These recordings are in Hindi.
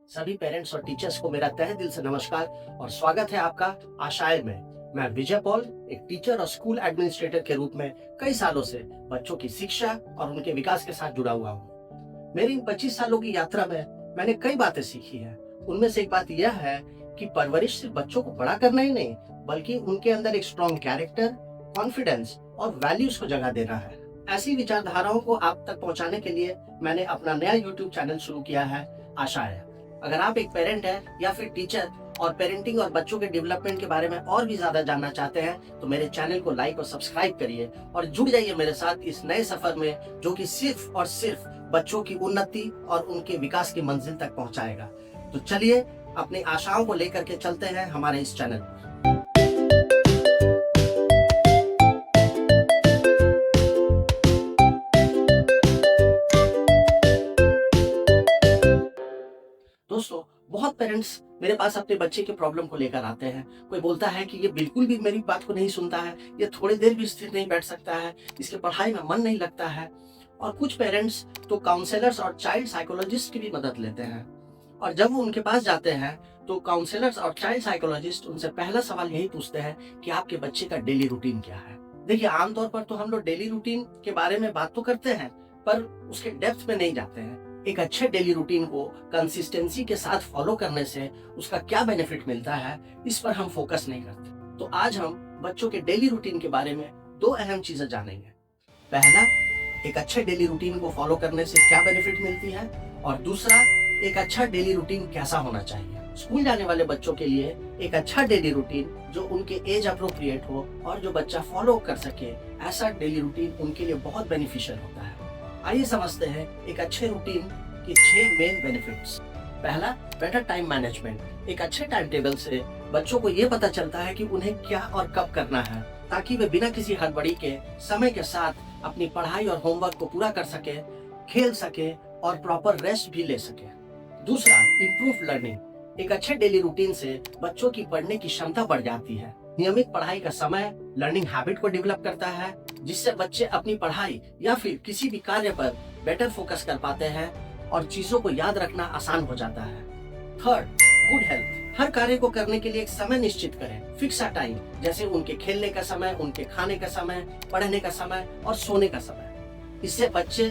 सभी पेरेंट्स और टीचर्स को मेरा तहे दिल से नमस्कार और स्वागत है आपका आशाएं में। मैं विजय पॉल एक टीचर और स्कूल एडमिनिस्ट्रेटर के रूप में कई सालों से बच्चों की शिक्षा और उनके विकास के साथ जुड़ा हुआ हूँ। मेरी इन 25 सालों की यात्रा में मैंने कई बातें सीखी हैं। उनमें से एक बात यह है कि परवरिश सिर्फ बच्चों को बड़ा करना ही नहीं, बल्कि उनके अंदर एक स्ट्रॉन्ग कैरेक्टर, कॉन्फिडेंस और वैल्यूज को जगह देना है। ऐसी विचारधाराओं को आप तक पहुंचाने के लिए मैंने अपना नया यूट्यूब चैनल शुरू किया है, आशाएं। अगर आप एक पेरेंट हैं या फिर टीचर और पेरेंटिंग और बच्चों के डेवलपमेंट के बारे में और भी ज्यादा जानना चाहते हैं तो मेरे चैनल को लाइक और सब्सक्राइब करिए और जुड़ जाइए मेरे साथ इस नए सफर में, जो कि सिर्फ और सिर्फ बच्चों की उन्नति और उनके विकास की मंजिल तक पहुंचाएगा। तो चलिए अपनी आशाओं को लेकर के चलते हैं हमारे इस चैनल पर। दोस्तों, बहुत पेरेंट्स मेरे पास अपने बच्चे के प्रॉब्लम को लेकर आते हैं। कोई बोलता है कि ये बिल्कुल भी मेरी बात को नहीं सुनता है, ये थोड़ी देर भी स्थिर नहीं बैठ सकता है, इसके पढ़ाई में मन नहीं लगता है। और कुछ पेरेंट्स तो काउंसलर्स और चाइल्ड साइकोलॉजिस्ट की भी मदद लेते हैं। और जब वो उनके पास जाते हैं तो काउंसलर्स और चाइल्ड साइकोलॉजिस्ट उनसे पहला सवाल यही पूछते हैं कि आपके बच्चे का डेली रूटीन क्या है। देखिए, आमतौर पर तो हम लोग डेली रूटीन के बारे में बात तो करते हैं, पर उसके डेप्थ में नहीं जाते हैं। एक अच्छे डेली रूटीन को कंसिस्टेंसी के साथ फॉलो करने से उसका क्या बेनिफिट मिलता है, इस पर हम फोकस नहीं करते। तो आज हम बच्चों के डेली रूटीन के बारे में दो अहम चीजें जानेंगे। पहला, एक अच्छे डेली रूटीन को फॉलो करने से क्या बेनिफिट मिलती है, और दूसरा, एक अच्छा डेली रूटीन कैसा होना चाहिए। स्कूल जाने वाले बच्चों के लिए एक अच्छा डेली रूटीन जो उनके एज अप्रोप्रिएट हो और जो बच्चा फॉलो कर सके, ऐसा डेली रूटीन उनके लिए बहुत बेनिफिशियल होता है। आइए समझते हैं एक अच्छे रूटीन की 6 मेन बेनिफिट्स। पहला, बेटर टाइम मैनेजमेंट। एक अच्छे टाइम टेबल से बच्चों को ये पता चलता है कि उन्हें क्या और कब करना है, ताकि वे बिना किसी हड़बड़ी के समय के साथ अपनी पढ़ाई और होमवर्क को पूरा कर सके, खेल सके और प्रॉपर रेस्ट भी ले सके। दूसरा, इम्प्रूव लर्निंग। एक अच्छे डेली रूटीन से बच्चों की पढ़ने की क्षमता बढ़ जाती है। नियमित पढ़ाई का समय लर्निंग हैबिट को डेवलप करता है, जिससे बच्चे अपनी पढ़ाई या फिर किसी भी कार्य पर बेटर फोकस कर पाते हैं और चीजों को याद रखना आसान हो जाता है। Third, good health. हर कार्य को करने के लिए एक समय निश्चित करें, फिक्स टाइम, जैसे उनके खेलने का समय, उनके खाने का समय, पढ़ने का समय और सोने का समय। इससे बच्चे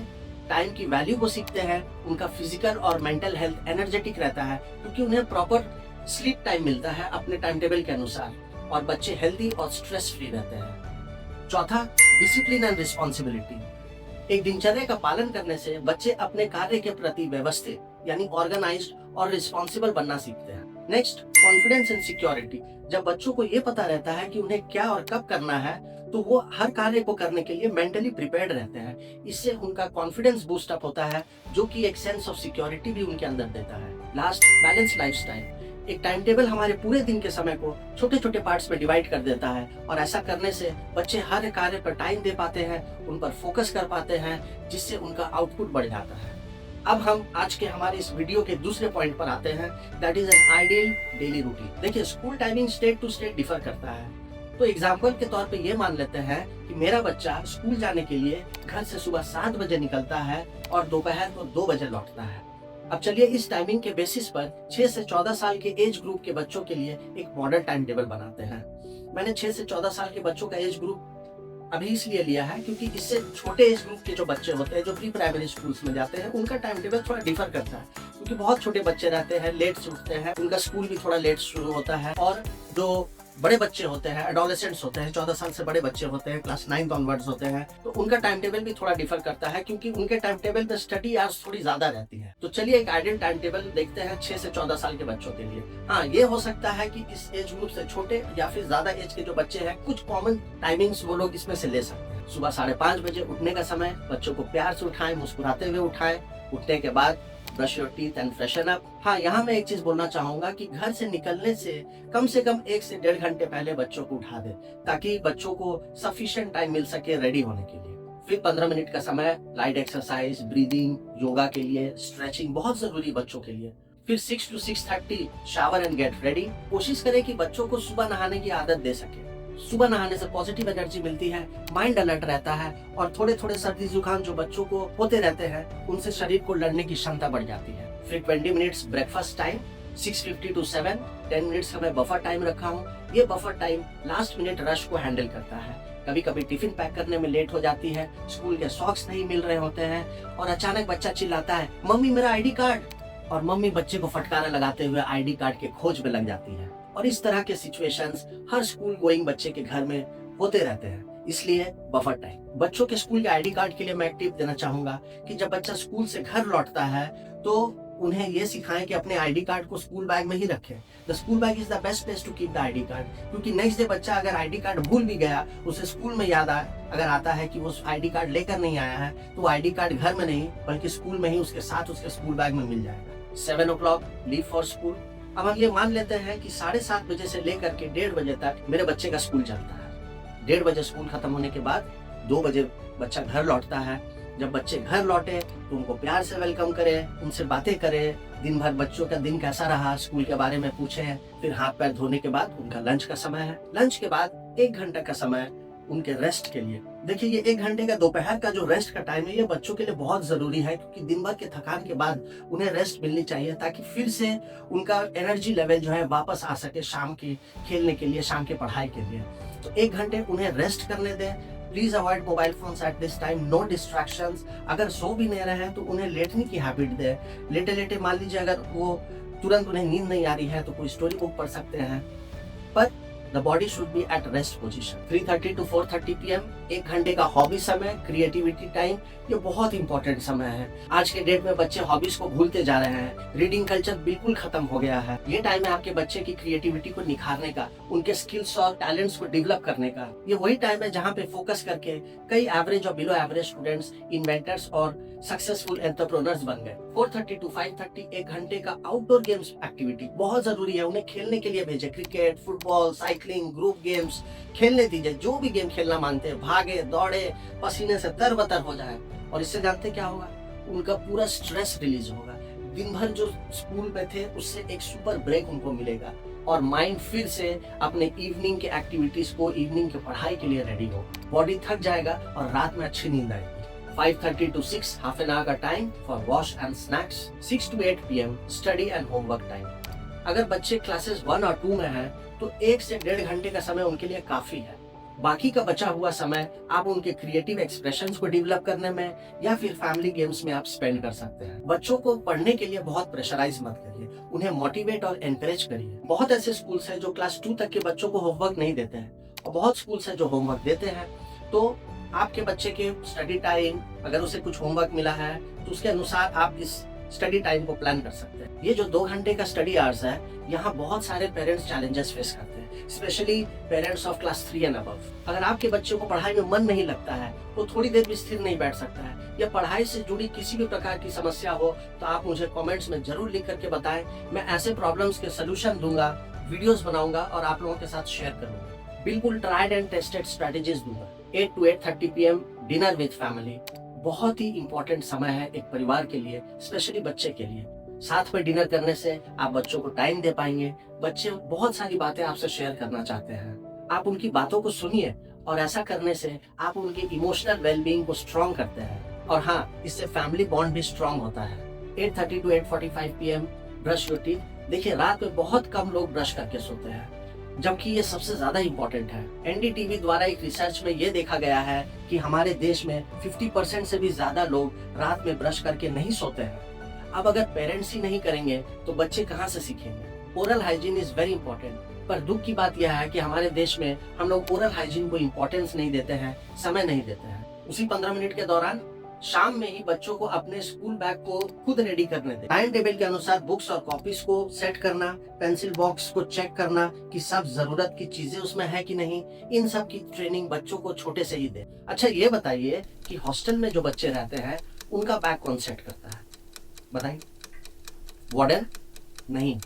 टाइम की वैल्यू को सीखते हैं, उनका फिजिकल और मेंटल हेल्थ एनर्जेटिक रहता है, क्योंकि उन्हें प्रॉपर स्लीप टाइम मिलता है अपने टाइम टेबल के अनुसार, और बच्चे हेल्दी और स्ट्रेस फ्री रहते हैं। चौथा, डिसिप्लिन एंड रिस्पॉन्सिबिलिटी। एक दिनचर्या का पालन करने से बच्चे अपने कार्य के प्रति व्यवस्थित यानी ऑर्गेनाइज्ड और रिस्पॉन्सिबल बनना सीखते हैं। Next, confidence and security. जब बच्चों को ये पता रहता है कि उन्हें क्या और कब करना है, तो वो हर कार्य को करने के लिए मेंटली प्रिपेयर्ड रहते हैं। इससे उनका कॉन्फिडेंस बूस्ट अप होता है, जो कि एक सेंस ऑफ सिक्योरिटी भी उनके अंदर देता है। Last, balance lifestyle. एक टाइम टेबल हमारे पूरे दिन के समय को छोटे छोटे पार्ट्स में डिवाइड कर देता है, और ऐसा करने से बच्चे हर कार्य पर टाइम दे पाते हैं, उन पर फोकस कर पाते हैं, जिससे उनका आउटपुट बढ़ जाता है। अब हम आज के हमारे इस वीडियो के दूसरे पॉइंट पर आते हैं, that is an ideal daily routine. देखिए, school timing state to state differ करता है। तो एग्जाम्पल के तौर पे ये मान लेते हैं कि मेरा बच्चा स्कूल जाने के लिए घर से सुबह 7 बजे निकलता है और दोपहर को 2 बजे लौटता है। अब चलिए इस टाइमिंग के बेसिस पर 6 से 14 साल के एज ग्रुप के बच्चों के लिए एक मॉडल टाइम टेबल बनाते हैं। मैंने 6 से 14 साल के बच्चों का एज ग्रुप अभी इसलिए लिया है क्योंकि इससे छोटे एज ग्रुप के जो बच्चे होते हैं, जो प्री प्राइमरी स्कूल्स में जाते हैं, उनका टाइम टेबल थोड़ा डिफर करता है, क्योंकि बहुत छोटे बच्चे रहते हैं, लेट से उठते हैं, उनका स्कूल भी थोड़ा लेट शुरू होता है। और जो बड़े बच्चे होते हैं, एडोलेसेंट्स होते हैं, 14 साल से बड़े बच्चे होते हैं, क्लास 9 ऑनवर्ड्स होते हैं, तो उनका टाइम टेबल भी थोड़ा डिफर करता है, क्योंकि उनके टाइम टेबल में स्टडी आवर्स थोड़ी ज्यादा रहती है। तो चलिए एक आइडियल टाइम टेबल देखते हैं 6 से 14 साल के बच्चों के लिए। हाँ, ये हो सकता है कि इस एज ग्रुप से छोटे या फिर ज्यादा एज के जो बच्चे हैं, कुछ कॉमन टाइमिंग्स वो लोग इसमें से ले सकते हैं। सुबह 5:30 बजे उठने का समय, बच्चों को प्यार से उठाएं, मुस्कुराते हुए उठाएं। उठने के बाद brush your teeth and freshen up. हाँ, यहाँ मैं एक चीज बोलना चाहूंगा कि घर से निकलने से कम 1 से 1.5 घंटे पहले बच्चों को उठा दे, ताकि बच्चों को सफिशिएंट टाइम मिल सके रेडी होने के लिए। फिर 15 मिनट का समय लाइट एक्सरसाइज, ब्रीदिंग, योगा के लिए, स्ट्रेचिंग बहुत जरूरी बच्चों के लिए। फिर 6 to 6:30 shower and get ready. कोशिश करें कि बच्चों को सुबह नहाने की आदत दे सके। सुबह नहाने से पॉजिटिव एनर्जी मिलती है, माइंड अलर्ट रहता है, और थोड़े थोड़े सर्दी जुकाम जो बच्चों को होते रहते हैं, उनसे शरीर को लड़ने की क्षमता बढ़ जाती है। फिर 20 minutes breakfast time, 6:50 to 7, 10 minutes का मैं बफर टाइम रखा हूँ। ये buffer time last minute rush को हैंडल करता है। कभी कभी टिफिन पैक करने में लेट हो जाती है, स्कूल के सॉक्स नहीं मिल रहे होते हैं और अचानक बच्चा चिल्लाता है, मम्मी मेरा आईडी कार्ड, और मम्मी बच्चे को फटकारा लगाते हुए आईडी कार्ड के खोज में लग जाती है। और इस तरह के सिचुएशंस हर स्कूल गोइंग बच्चे के घर में होते रहते हैं। इसलिए बफर टाइम। बच्चों के स्कूल के आईडी कार्ड के लिए मैं एक टिप देना चाहूंगा कि जब बच्चा स्कूल से घर लौटता है तो उन्हें ये सिखाएं कि अपने आईडी कार्ड को स्कूल बैग में ही रखें। The school bag is the best place to keep the ID card, क्योंकि नेक्स्ट डे बच्चा अगर आईडी कार्ड भूल भी गया, उसे स्कूल में याद अगर आता है कि वो आईडी कार्ड लेकर नहीं आया है, तो आईडी कार्ड घर में नहीं बल्कि स्कूल में ही उसके साथ उसके स्कूल बैग में मिल जाएगा। 7 o'clock लीव फॉर स्कूल। अब हम ये मान लेते हैं कि 7:30 बजे से लेकर के 1:30 बजे तक मेरे बच्चे का स्कूल चलता है। 1:30 बजे स्कूल खत्म होने के बाद 2 बजे बच्चा घर लौटता है। जब बच्चे घर लौटे तो उनको प्यार से वेलकम करें, उनसे बातें करें, दिन भर बच्चों का दिन कैसा रहा स्कूल के बारे में पूछें। फिर हाथ पैर धोने के बाद उनका लंच का समय है। लंच के बाद 1 घंटा का समय उनके रेस्ट के लिए। देखिए, ये 1 घंटे का दोपहर का जो रेस्ट का टाइम है, ये बच्चों के लिए बहुत जरूरी है, क्योंकि दिन भर के थकान के बाद उन्हें रेस्ट मिलनी चाहिए ताकि फिर से उनका एनर्जी लेवल जो है वापस आ सके शाम की खेलने के लिए, शाम के पढ़ाई के लिए। तो 1 घंटे उन्हें रेस्ट करने दें। Please avoid mobile phones at this time, no distractions. अगर सो भी नहीं रहे हैं तो उन्हें लेटने की हैबिट दें। लेटे लेटे मान लीजिए अगर वो तुरंत उन्हें नींद नहीं आ रही है तो कोई स्टोरी बुक पढ़ सकते हैं, पर The body should be at rest position. 3:30 to 4:30 PM 1 घंटे का हॉबी समय, क्रिएटिविटी टाइम, ये बहुत इंपॉर्टेंट समय है। आज के डेट में बच्चे हॉबीज को भूलते जा रहे हैं, रीडिंग कल्चर बिल्कुल खत्म हो गया है। ये टाइम है आपके बच्चे की क्रिएटिविटी को निखारने का, उनके स्किल्स और टैलेंट्स को डेवलप करने का। ये वही टाइम है जहाँ पे फोकस करके कई एवरेज और बिलो एवरेज स्टूडेंट्स इन्वेंटर्स और सक्सेसफुल एंटरप्रेन्योर्स बन गए। 4:30 to 5:30 1 घंटे का आउटडोर गेम्स एक्टिविटी बहुत जरूरी है। उन्हें खेलने के लिए भेजे, cricket, football, cycling, group games खेलने दीजिए। जो भी गेम खेलना मानते हैं, भागे दौड़े, पसीने से तरबतर हो जाए। और इससे जानते क्या होगा, उनका पूरा स्ट्रेस रिलीज होगा। दिन भर जो स्कूल में थे उससे एक सुपर ब्रेक उनको मिलेगा और माइंड फिर से अपने इवनिंग के एक्टिविटीज को, इवनिंग की पढ़ाई के लिए रेडी हो। बॉडी थक जाएगा और रात में अच्छी नींद आएगी। 5:30 to 6 हाफ एन आवर का time for wash and snacks. 6 to 8 PM study and homework time. अगर बच्चे क्लासेस 1 और 2 में हैं तो 1 से 1.5 घंटे का समय उनके लिए काफी है। बाकी का बचा हुआ समय आप उनके क्रिएटिव एक्सप्रेशंस को डेवलप करने में या फिर फैमिली गेम्स में आप स्पेंड कर सकते हैं। बच्चों को पढ़ने के लिए बहुत प्रेशराइज मत करिए, उन्हें मोटिवेट और एनकरेज करिए। बहुत ऐसे स्कूल्स हैं जो क्लास 2 तक के बच्चों को होमवर्क नहीं देते हैं और बहुत स्कूल्स हैं जो होमवर्क देते हैं। तो आपके बच्चे के स्टडी टाइम, अगर उसे कुछ होमवर्क मिला है तो उसके अनुसार आप इस स्टडी टाइम को प्लान कर सकते हैं। ये जो 2 घंटे का स्टडी आवर्स है, यहाँ बहुत सारे पेरेंट्स चैलेंजेस फेस करते हैं, specially parents of class 3 and above. अगर आपके बच्चे को पढ़ाई में मन नहीं लगता है, वो थोड़ी देर भी स्थिर नहीं बैठ सकता है, या पढ़ाई से जुड़ी किसी भी प्रकार की समस्या हो, तो आप मुझे कमेंट्स में जरूर लिख करके बताएं। मैं ऐसे प्रॉब्लम्स के सोल्यूशन दूंगा, वीडियोस बनाऊंगा और आप लोगों के साथ शेयर करूंगा। बिल्कुल ट्राइड एंड टेस्टेड स्ट्रेटेजीज दूंगा। 8 to 8:30 PM dinner with family बहुत ही इंपॉर्टेंट समय है एक परिवार के लिए, स्पेशली बच्चे के लिए। साथ में डिनर करने से आप बच्चों को टाइम दे पाएंगे। बच्चे बहुत सारी बातें आपसे शेयर करना चाहते हैं, आप उनकी बातों को सुनिए और ऐसा करने से आप उनकी इमोशनल वेलबींग को स्ट्रॉन्ग करते हैं। और हाँ, इससे फैमिली बॉन्ड भी स्ट्रॉन्ग होता है। 8:30 to 8:45 PM brush your teeth. देखिए, रात में बहुत कम लोग ब्रश करके सोते हैं, जबकि ये सबसे ज्यादा इम्पोर्टेंट है। एनडीटीवी द्वारा एक रिसर्च में ये देखा गया है कि हमारे देश में 50% से भी ज्यादा लोग रात में ब्रश करके नहीं सोते हैं। अब अगर पेरेंट्स ही नहीं करेंगे तो बच्चे कहाँ से सीखेंगे। Oral hygiene is very important, पर दुख की बात यह है कि हमारे देश में हम लोग ओरल हाइजीन को इम्पोर्टेंस नहीं देते हैं, समय नहीं देते हैं। उसी 15 मिनट के दौरान शाम में ही बच्चों को अपने स्कूल बैग को खुद रेडी करने दें। टाइम टेबल के अनुसार बुक्स और कॉपीज को सेट करना, पेंसिल बॉक्स को चेक करना कि सब जरूरत की चीजें उसमें है कि नहीं, इन सब की ट्रेनिंग बच्चों को छोटे से ही दें। अच्छा, ये बताइए कि हॉस्टल में जो बच्चे रहते हैं उनका बैग कौन सेट करता है, बताइए। वार्डन? नहीं,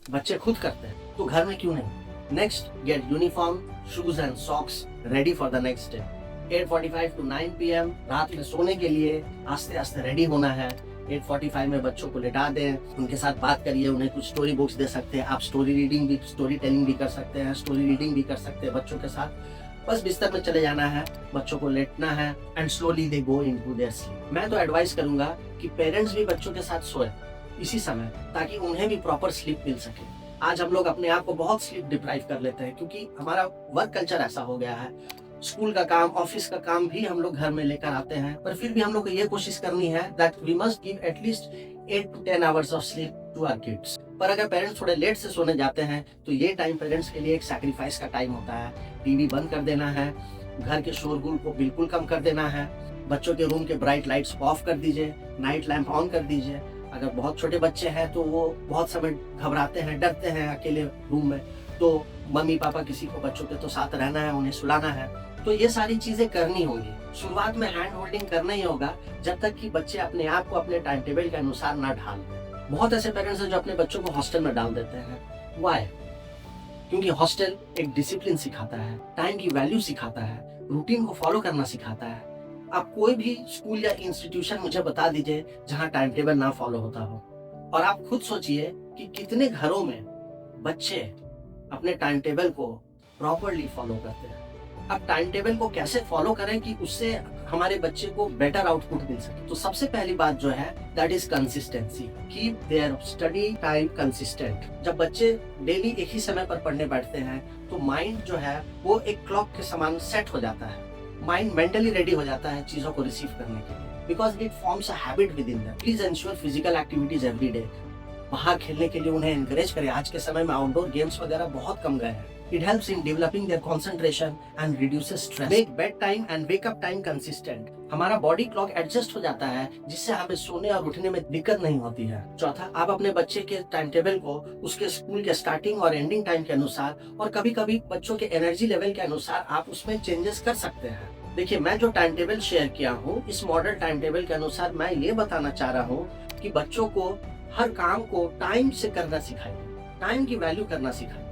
बच्चे खुद करते हैं, तो घर में क्यों नहीं। Next, get uniform, shoes and socks ready for the next day. 8:45 to 9 PM रात में सोने के लिए आस्ते आस्ते रेडी होना है। 8:45 में बच्चों को लेटा दें, उनके साथ बात करिए, उन्हें कुछ स्टोरी बुक्स दे सकते हैं आप। स्टोरी रीडिंग भी, स्टोरी टेलिंग भी कर सकते हैं, स्टोरी रीडिंग भी कर सकते हैं बच्चों के साथ। बस बिस्तर में चले जाना है, बच्चों को लेटना है and slowly they go into their sleep. मैं तो एडवाइस करूंगा कि पेरेंट्स भी बच्चों के साथ सोए, इसी समय, ताकि उन्हें भी प्रॉपर स्लीप मिल सके। आज हम लोग अपने आप को बहुत स्लीप डिप्राइव कर लेते हैं, क्योंकि हमारा वर्क कल्चर ऐसा हो गया है। स्कूल का काम, ऑफिस का काम भी हम लोग घर में लेकर आते हैं, पर फिर भी हम लोग को ये कोशिश करनी है that we must give at least 8 to 10 hours of sleep to our kids. पर अगर पेरेंट्स थोड़े लेट से सोने जाते हैं तो ये टाइम पेरेंट्स के लिए एक सैक्रिफाइस का टाइम होता है। टीवी बंद कर देना है, घर के शोरगुल को बिल्कुल कम कर देना है, बच्चों के रूम के ब्राइट लाइट्स ऑफ कर दीजिए, नाइट लैंप ऑन कर दीजिए। अगर बहुत छोटे बच्चे हैं तो वो बहुत समय घबराते हैं, डरते हैं अकेले रूम में, तो मम्मी पापा किसी को बच्चों के तो साथ रहना है, उन्हें सुलाना है। तो ये सारी चीजें करनी होंगी। शुरुआत में हैंड होल्डिंग करना ही होगा, जब तक कि बच्चे अपने आप को अपने टाइम टेबल के अनुसार ना ढाल दें। बहुत ऐसे पेरेंट्स हैं जो अपने बच्चों को हॉस्टल में डाल देते हैं। व्हाई? क्योंकि हॉस्टल एक डिसिप्लिन सिखाता है, टाइम की वैल्यू सिखाता है, रूटीन को फॉलो करना सिखाता है। आप कोई भी स्कूल या इंस्टीट्यूशन मुझे बता दीजिए जहाँ टाइम टेबल ना फॉलो होता हो, और आप खुद सोचिए कि कितने घरों में बच्चे अपने टाइम टेबल को प्रॉपरली फॉलो करते हैं। अब टाइम टेबल को कैसे फॉलो करें कि उससे हमारे बच्चे को बेटर आउटपुट मिल सके? तो सबसे पहली बात जो है that is consistency. Keep their study time consistent. जब बच्चे डेली एक ही समय पर पढ़ने बैठते हैं तो माइंड जो है वो एक क्लॉक के समान सेट हो जाता है। माइंड मेंटली रेडी हो जाता है चीजों को रिसीव करने के लिए, because it forms a habit with in them. Please ensure physical activities every day. बाहर खेलने के लिए उन्हें एनकरेज करें। आज के समय में आउटडोर गेम्स वगैरह बहुत कम गए हैं। It helps in developing their concentration and reduces stress. Make bed time and wake up time consistent. हमारा बॉडी क्लॉक एडजस्ट हो जाता है, जिससे हमें सोने और उठने में दिक्कत नहीं होती है। चौथा, आप अपने बच्चे के टाइम टेबल को उसके स्कूल के स्टार्टिंग और एंडिंग टाइम के अनुसार, और कभी कभी बच्चों के एनर्जी लेवल के अनुसार आप उसमें चेंजेस कर सकते हैं। देखिए, मैं जो टाइम टेबल शेयर किया हूँ, इस मॉडल टाइम टेबल के अनुसार मैं ये बताना चाह रहा हूँ कि बच्चों को हर काम को टाइम से करना सिखाइए, टाइम की वैल्यू करना सिखाइए,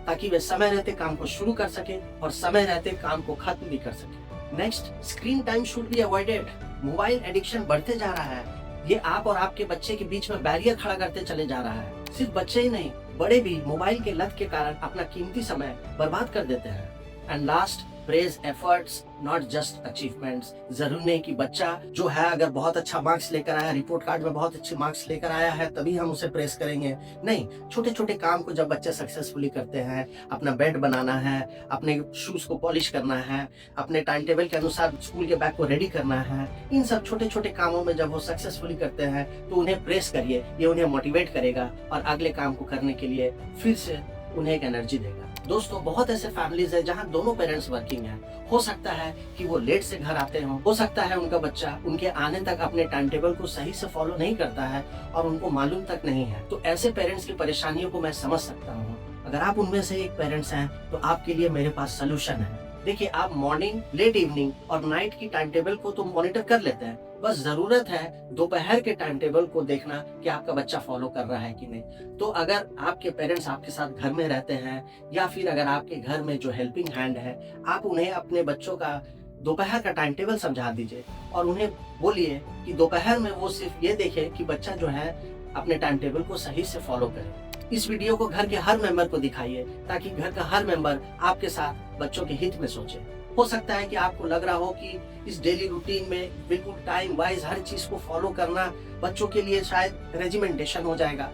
ताकि वे समय रहते काम को शुरू कर सके और समय रहते काम को खत्म भी कर सके। Next, screen time should be avoided. Mobile addiction बढ़ते जा रहा है। ये आप और आपके बच्चे के बीच में बैरियर खड़ा करते चले जा रहा है। सिर्फ बच्चे ही नहीं, बड़े भी मोबाइल के लत के कारण अपना कीमती समय बर्बाद कर देते हैं। And last, praise efforts not just achievements. जरूरी नहीं कि बच्चा जो है अगर बहुत अच्छा मार्क्स लेकर आया, रिपोर्ट कार्ड में बहुत अच्छे मार्क्स लेकर आया है, तभी हम उसे प्रेस करेंगे। नहीं, छोटे छोटे काम को जब बच्चे सक्सेसफुली करते हैं, अपना बेड बनाना है, अपने शूज को पॉलिश करना है, अपने टाइम टेबल के अनुसार स्कूल के बैग को रेडी करना है, इन सब छोटे छोटे कामों में जब वो सक्सेसफुली करते हैं तो उन्हें प्रेस करिए। ये उन्हें मोटिवेट करेगा और अगले काम को करने के लिए फिर से उन्हें एक एनर्जी देगा। दोस्तों, बहुत ऐसे फैमिलीज है जहाँ दोनों पेरेंट्स वर्किंग हैं। हो सकता है कि वो लेट से घर आते हो सकता है उनका बच्चा उनके आने तक अपने टाइम टेबल को सही से फॉलो नहीं करता है और उनको मालूम तक नहीं है। तो ऐसे पेरेंट्स की परेशानियों को मैं समझ सकता हूँ। अगर आप उनमें से एक पेरेंट्स हैं तो आपके लिए मेरे पास सोल्यूशन है। देखिए, आप मॉर्निंग, लेट इवनिंग और नाइट की टाइम टेबल को तो मॉनिटर कर लेते हैं, बस जरूरत है दोपहर के टाइम टेबल को देखना कि आपका बच्चा फॉलो कर रहा है कि नहीं। तो अगर आपके पेरेंट्स आपके साथ घर में रहते हैं, या फिर अगर आपके घर में जो हेल्पिंग हैंड है, आप उन्हें अपने बच्चों का दोपहर का टाइम टेबल समझा दीजिए और उन्हें बोलिए कि दोपहर में वो सिर्फ ये देखे कि बच्चा जो है अपने टाइम टेबल को सही से फॉलो करे। इस वीडियो को घर के हर मेंबर को दिखाइए, ताकि घर का हर मेंबर आपके साथ बच्चों के हित में सोचे। हो सकता है कि आपको लग रहा हो कि इस डेली रूटीन में बिल्कुल टाइम वाइज हर चीज को फॉलो करना बच्चों के लिए शायद रेजिमेंटेशन हो जाएगा।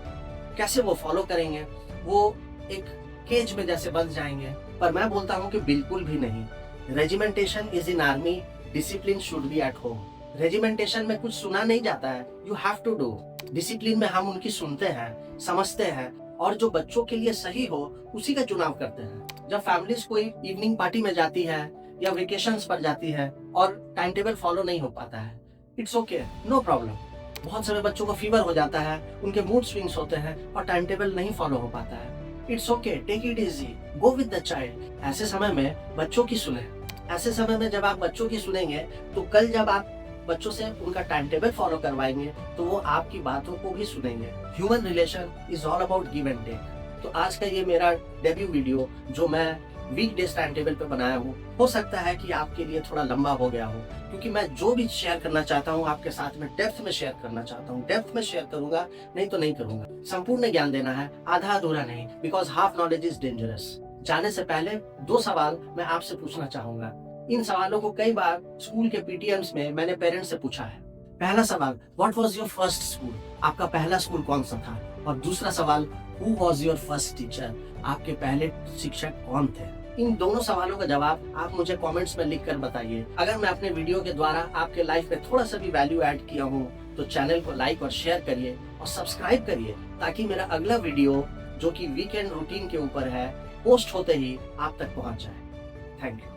कैसे वो फॉलो करेंगे? वो एक केज में जैसे बंध जाएंगे। पर मैं बोलता हूँ कि बिल्कुल भी नहीं। Regimentation is in army, discipline should be at home. Regimentation में कुछ सुना नहीं जाता है, you have to do. Discipline में हम उनकी सुनते हैं, समझते हैं और जो बच्चों के लिए सही हो उसी का चुनाव करते हैं। जब फैमिलीज कोई इवनिंग पार्टी में जाती है या वेकेशंस पर जाती है और टाइम टेबल फॉलो नहीं हो पाता है, इट्स ओके, नो प्रॉब्लम। बहुत सारे बच्चों को फीवर हो जाता है, उनके मूड स्विंग्स होते हैं और टाइम टेबल नहीं फॉलो हो पाता है, it's okay, take it easy, go with the child. ऐसे समय में बच्चों की सुने। ऐसे समय में जब आप बच्चों की सुनेंगे तो कल जब आप बच्चों से उनका टाइम टेबल फॉलो करवाएंगे तो वो आपकी बातों को भी सुनेंगे। Human relation is all about give and take. तो आज का ये मेरा डेब्यू वीडियो जो मैं वीकडेज टाइम टेबल पे बनाया हूँ, हो सकता है कि आपके लिए थोड़ा लंबा हो गया हो, क्योंकि मैं जो भी शेयर करना चाहता हूँ आपके साथ में डेप्थ में शेयर करना चाहता हूँ। डेप्थ में शेयर करूंगा, नहीं तो नहीं करूंगा। संपूर्ण ज्ञान देना है, आधा अधूरा नहीं, because half knowledge is dangerous. जाने से पहले 2 सवाल मैं आपसे पूछना चाहूंगा। इन सवालों को कई बार स्कूल के पीटीएम्स में मैंने पेरेंट्स से पूछा है। पहला सवाल, what was your first school? आपका पहला स्कूल कौन सा था? और दूसरा सवाल, who was your first teacher? आपके पहले शिक्षक कौन थे? इन दोनों सवालों का जवाब आप मुझे कमेंट्स में लिखकर बताइए। अगर मैं अपने वीडियो के द्वारा आपके लाइफ में थोड़ा सा भी वैल्यू ऐड किया हूँ तो चैनल को लाइक और शेयर करिए और सब्सक्राइब करिए, ताकि मेरा अगला वीडियो जो कि वीकेंड रूटीन के ऊपर है, पोस्ट होते ही आप तक पहुंच जाए। Thank you.